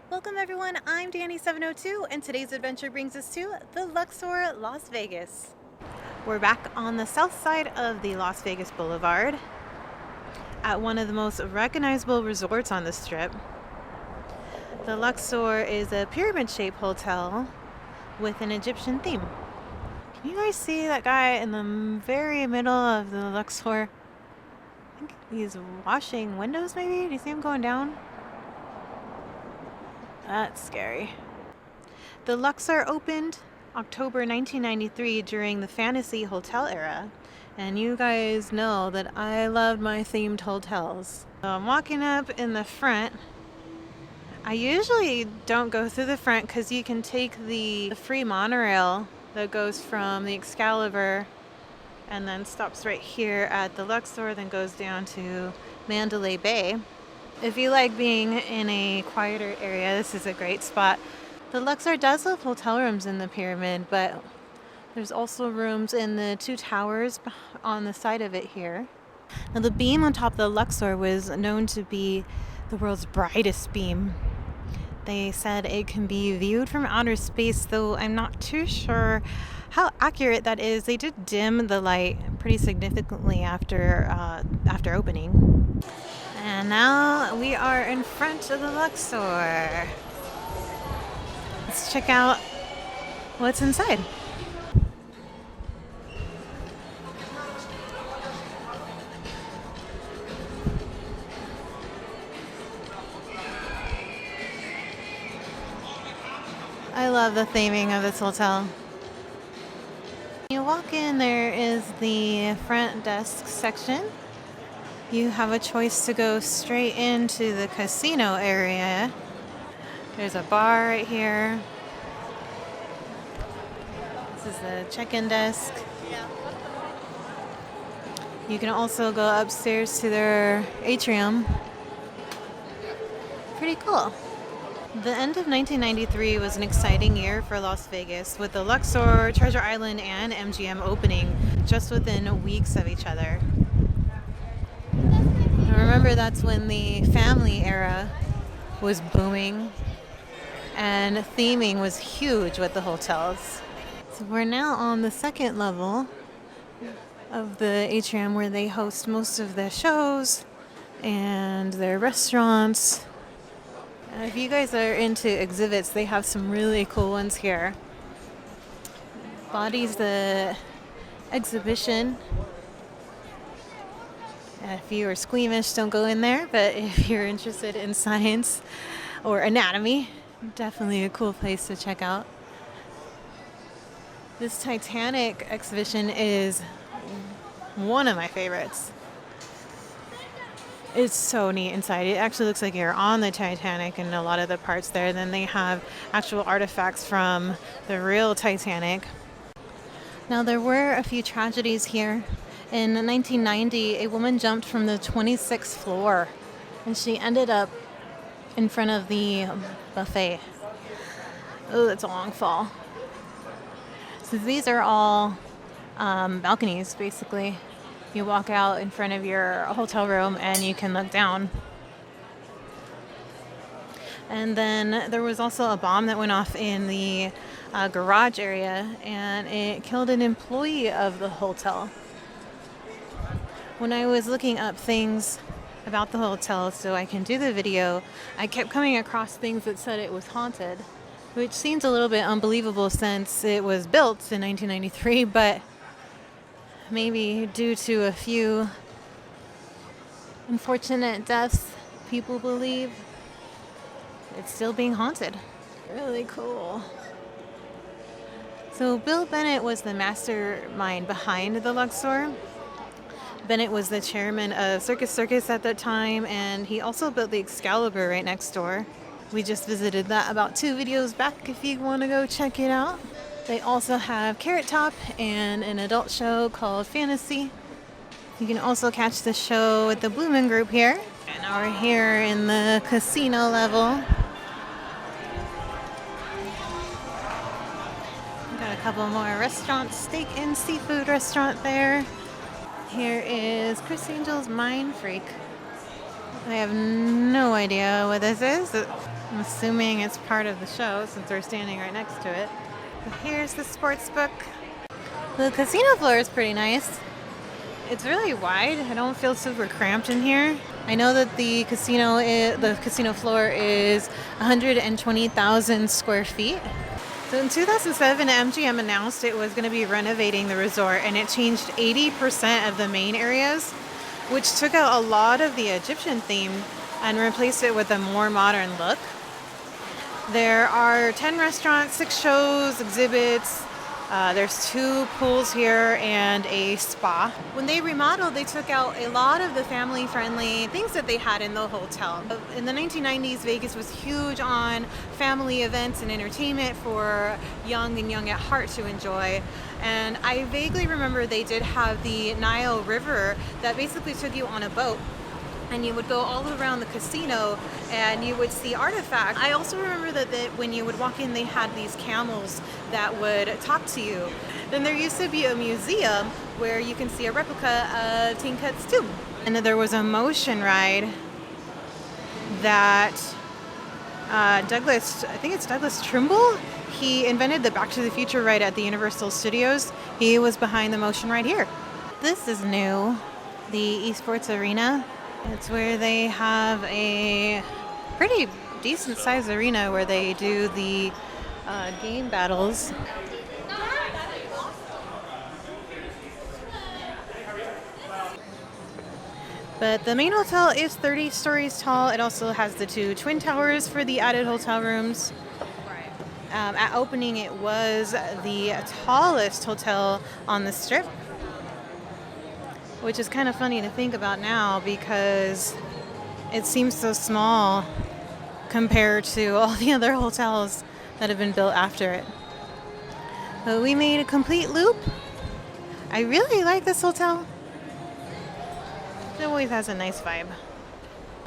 Welcome everyone, I'm Danny702 and today's adventure brings us to the Luxor Las Vegas. We're back on the south side of the Las Vegas Boulevard at one of the most recognizable resorts on the strip. The Luxor is a pyramid-shaped hotel with an Egyptian theme. Can you guys see that guy in the very middle of the Luxor? I think he's washing windows maybe? Do you see him going down? That's scary. The Luxor opened October 1993 during the Fantasy Hotel era. And you guys know that I love my themed hotels. So I'm walking up in the front. I usually don't go through the front because you can take the free monorail that goes from the Excalibur and then stops right here at the Luxor, then goes down to Mandalay Bay. If you like being in a quieter area, this is a great spot. The Luxor does have hotel rooms in the pyramid, but there's also rooms in the two towers on the side of it here. Now the beam on top of the Luxor was known to be the world's brightest beam. They said it can be viewed from outer space, though I'm not too sure how accurate that is. They did dim the light pretty significantly after opening. And now we are in front of the Luxor. Let's check out what's inside. I love the theming of this hotel. When you walk in, there is the front desk section. You have a choice to go straight into the casino area. There's a bar right here. This is the check-in desk. You can also go upstairs to their atrium. Pretty cool. The end of 1993 was an exciting year for Las Vegas, with the Luxor, Treasure Island, and MGM opening just within weeks of each other. I remember that's when the family era was booming and theming was huge with the hotels. So we're now on the second level of the atrium where they host most of their shows and their restaurants. If you guys are into exhibits, they have some really cool ones here. Bodies the exhibition. If you are squeamish, don't go in there, but if you're interested in science or anatomy, definitely a cool place to check out. This Titanic exhibition is one of my favorites. It's so neat inside. It actually looks like you're on the Titanic in a lot of the parts there. Then they have actual artifacts from the real Titanic. Now, there were a few tragedies here. In 1990, a woman jumped from the 26th floor and she ended up in front of the buffet. Oh, that's a long fall. So these are all balconies, basically. You walk out in front of your hotel room and you can look down. And then there was also a bomb that went off in the garage area and it killed an employee of the hotel. When I was looking up things about the hotel so I can do the video, I kept coming across things that said it was haunted, which seems a little bit unbelievable since it was built in 1993, but maybe due to a few unfortunate deaths, people believe it's still being haunted. Really cool. So Bill Bennett was the mastermind behind the Luxor. Bennett was the chairman of Circus at that time, and he also built the Excalibur right next door. We just visited that about 2 videos back if you want to go check it out. They also have Carrot Top and an adult show called Fantasy. You can also catch the show with the Bloomin' Group here. And now we're here in the casino level. Got a couple more restaurants, steak and seafood restaurant there. Here is Chris Angel's Mind Freak. I have no idea what this is. I'm assuming it's part of the show since we're standing right next to it. But here's the sports book. The casino floor is pretty nice. It's really wide. I don't feel super cramped in here. I know that the casino floor is 120,000 square feet. So in 2007, MGM announced it was going to be renovating the resort, and it changed 80% of the main areas, which took out a lot of the Egyptian theme and replaced it with a more modern look. There are 10 restaurants, 6 shows, exhibits. There's 2 pools here and a spa. When they remodeled, they took out a lot of the family-friendly things that they had in the hotel. In the 1990s, Vegas was huge on family events and entertainment for young and young at heart to enjoy. And I vaguely remember they did have the Nile River that basically took you on a boat. And you would go all around the casino and you would see artifacts. I also remember that when you would walk in, they had these camels that would talk to you. Then there used to be a museum where you can see a replica of Tinkut's tomb. And then there was a motion ride that Douglas Trimble, he invented the Back to the Future ride at the Universal Studios. He was behind the motion ride here. This is new, the esports arena. It's where they have a pretty decent sized arena where they do the game battles. But the main hotel is 30 stories tall. It also has the 2 twin towers for the added hotel rooms. At opening, it was the tallest hotel on the Strip, which is kind of funny to think about now because it seems so small compared to all the other hotels that have been built after it. But we made a complete loop. I really like this hotel. It always has a nice vibe.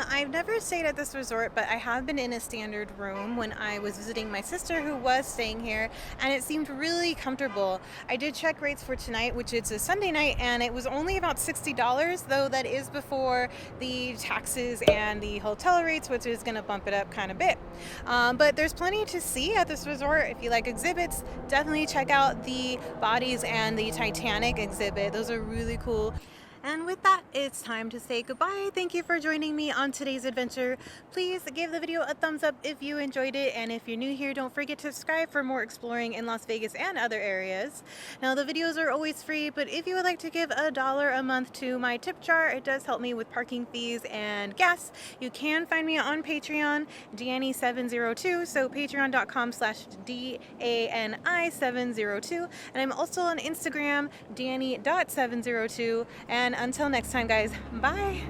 I've never stayed at this resort, but I have been in a standard room when I was visiting my sister who was staying here, and it seemed really comfortable. I did check rates for tonight, which is a Sunday night, and it was only about $60, though that is before the taxes and the hotel rates, which is going to bump it up kind of bit. But there's plenty to see at this resort. If you like exhibits, definitely check out the Bodies and the Titanic exhibit. Those are really cool. And with that, it's time to say goodbye. Thank you for joining me on today's adventure. Please give the video a thumbs up if you enjoyed it. And if you're new here, don't forget to subscribe for more exploring in Las Vegas and other areas. Now, the videos are always free, but if you would like to give $1 a month to my tip jar, it does help me with parking fees and gas. You can find me on Patreon, Danny702. So patreon.com/DANI702. And I'm also on Instagram, Danny.702. And until next time, guys, bye.